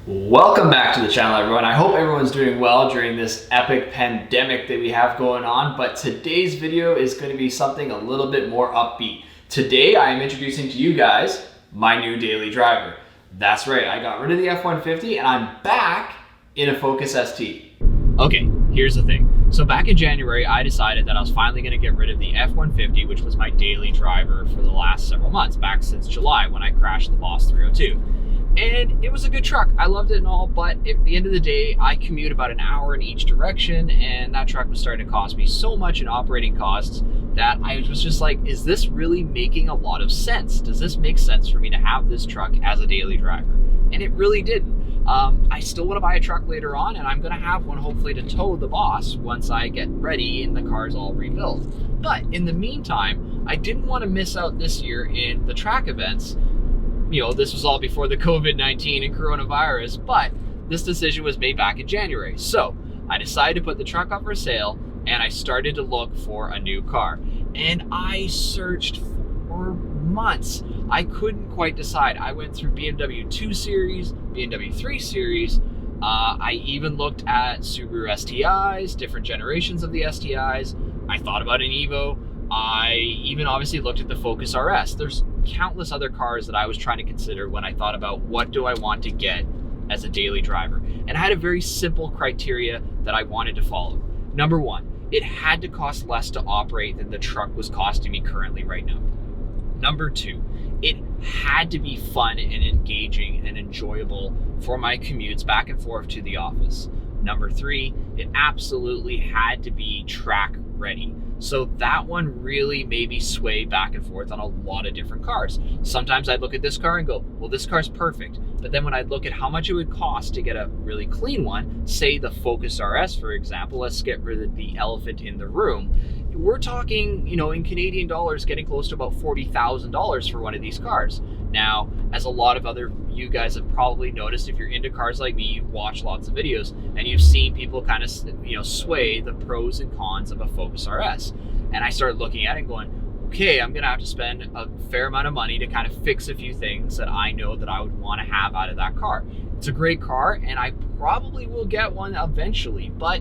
Welcome back to the channel, everyone. I hope everyone's doing well during this epic pandemic that we have going on, but today's video is going to be something a little bit more upbeat. Today, I am introducing to you guys my new daily driver. That's right, I got rid of the F-150 and I'm back in a Focus ST. Okay, here's the thing. So back in January, I decided that I was finally going to get rid of the F-150, which was my daily driver for the last several months, back since July when I crashed the Boss 302. And it was a good truck. I loved it and all, but at the end of the day, I commute about an hour in each direction, and that truck was starting to cost me so much in operating costs that I was just like, is this really making a lot of sense? Does this make sense for me to have this truck as a daily driver? And it really didn't. I still want to buy a truck later on, and I'm going to have one hopefully to tow the Boss once I get ready and the car's all rebuilt. But in the meantime, I didn't want to miss out this year in the track events. You know, this was all before the COVID-19 and coronavirus, but this decision was made back in January. So I decided to put the truck up for sale and I started to look for a new car. And I searched for months. I couldn't quite decide. I went through BMW 2 Series, BMW 3 Series. I even looked at Subaru STIs, different generations of the STIs. I thought about an Evo. I even obviously looked at the Focus RS. There's countless other cars that I was trying to consider when I thought about what do I want to get as a daily driver. And I had a very simple criteria that I wanted to follow. Number one, it had to cost less to operate than the truck was costing me currently right now. Number two, it had to be fun and engaging and enjoyable for my commutes back and forth to the office. Number three, it absolutely had to be track ready. So that one really made me sway back and forth on a lot of different cars. Sometimes I'd look at this car and go, well, this car's perfect. But then when I'd look at how much it would cost to get a really clean one, say the Focus RS, for example, let's get rid of the elephant in the room. We're talking, you know, in Canadian dollars, getting close to about $40,000 for one of these cars. Now, as a lot of other you guys have probably noticed, if you're into cars like me, you've watched lots of videos and you've seen people kind of, you know, sway the pros and cons of a Focus RS. And I started looking at it and going, okay, I'm gonna have to spend a fair amount of money to kind of fix a few things that I know that I would want to have out of that car. It's a great car and I probably will get one eventually, but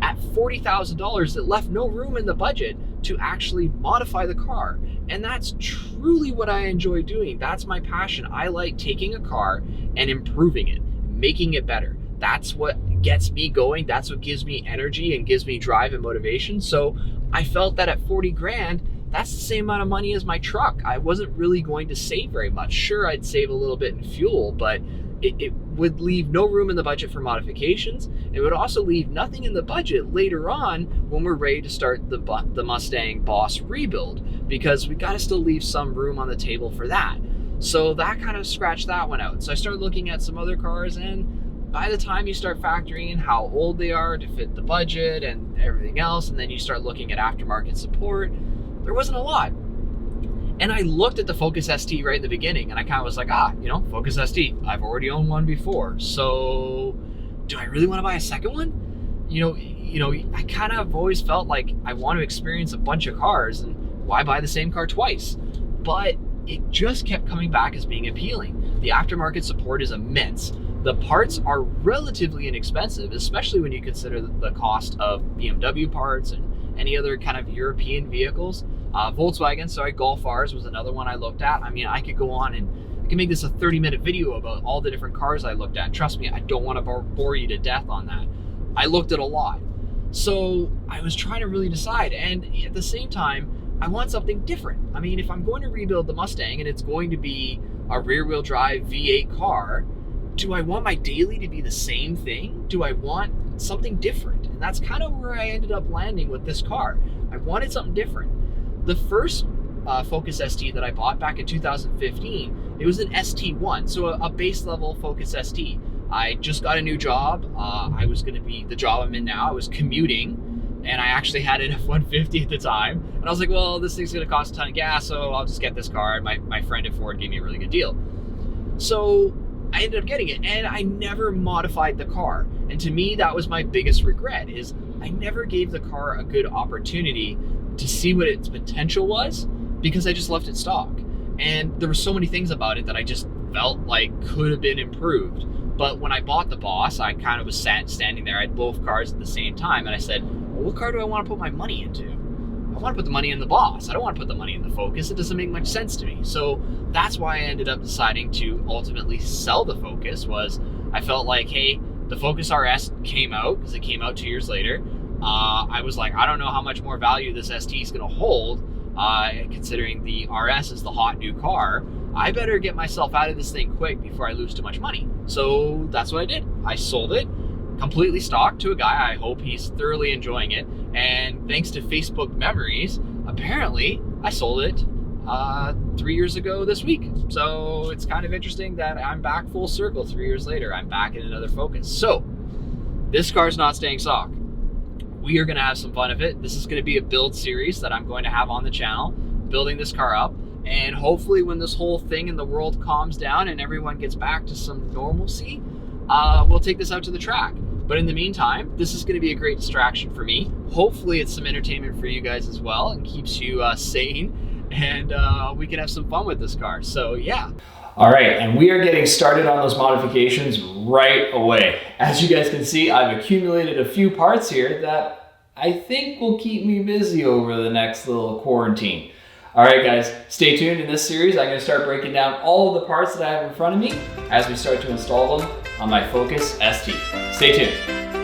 at $40,000, it left no room in the budget to actually modify the car. And that's truly what I enjoy doing. That's my passion. I like taking a car and improving it, making it better. That's what gets me going. That's what gives me energy and gives me drive and motivation. So I felt that at 40 grand, that's the same amount of money as my truck. I wasn't really going to save very much. Sure, I'd save a little bit in fuel, but it would leave no room in the budget for modifications. It would also leave nothing in the budget later on when we're ready to start the Mustang Boss rebuild, because we got to still leave some room on the table for that. So that kind of scratched that one out. So I started looking at some other cars, and by the time you start factoring in how old they are to fit the budget and everything else, and then you start looking at aftermarket support, there wasn't a lot. And I looked at the Focus ST right in the beginning and I kind of was like, you know, Focus ST, I've already owned one before. So do I really want to buy a second one? You know, I kind of always felt like I want to experience a bunch of cars, and why buy the same car twice? But it just kept coming back as being appealing. The aftermarket support is immense. The parts are relatively inexpensive, especially when you consider the cost of BMW parts and any other kind of European vehicles. Volkswagen, Golf Rs was another one I looked at. I mean, I could go on and I can make this a 30-minute video about all the different cars I looked at. Trust me, I don't want to bore you to death on that. I looked at a lot. So I was trying to really decide. And at the same time, I want something different. I mean, if I'm going to rebuild the Mustang and it's going to be a rear-wheel drive V8 car, do I want my daily to be the same thing? Do I want something different? And that's kind of where I ended up landing with this car. I wanted something different. The first Focus ST that I bought back in 2015, it was an ST1, so a base level Focus ST. I just got a new job. I was gonna be, the job I'm in now, I was commuting, and I actually had an F-150 at the time. And I was like, well, this thing's gonna cost a ton of gas, so I'll just get this car. My friend at Ford gave me a really good deal. So I ended up getting it, and I never modified the car. And to me, that was my biggest regret, is I never gave the car a good opportunity to see what its potential was, because I just left it stock. And there were so many things about it that I just felt like could have been improved. But when I bought the Boss, I kind of was standing there. I had both cars at the same time, and I said, well, what car do I want to put my money into? I want to put the money in the Boss. I don't want to put the money in the Focus. It doesn't make much sense to me. So that's why I ended up deciding to ultimately sell the Focus. Was I felt like, hey, the Focus RS came out, because it came out 2 years later. I was like, I don't know how much more value this ST is going to hold, considering the RS is the hot new car. I better get myself out of this thing quick before I lose too much money. So that's what I did. I sold it, completely stock, to a guy. I hope he's thoroughly enjoying it. And thanks to Facebook memories, apparently I sold it 3 years ago this week. So it's kind of interesting that I'm back full circle 3 years later. I'm back in another Focus. So this car's not staying stock. We are going to have some fun of it. This is going to be a build series that I'm going to have on the channel, building this car up. And hopefully when this whole thing in the world calms down and everyone gets back to some normalcy, we'll take this out to the track. But in the meantime, this is going to be a great distraction for me. Hopefully it's some entertainment for you guys as well and keeps you sane, and we can have some fun with this car. So yeah. All right, and we are getting started on those modifications right away. As you guys can see, I've accumulated a few parts here that I think will keep me busy over the next little quarantine. All right, guys, stay tuned. In this series, I'm going to start breaking down all of the parts that I have in front of me as we start to install them on my Focus ST. Stay tuned.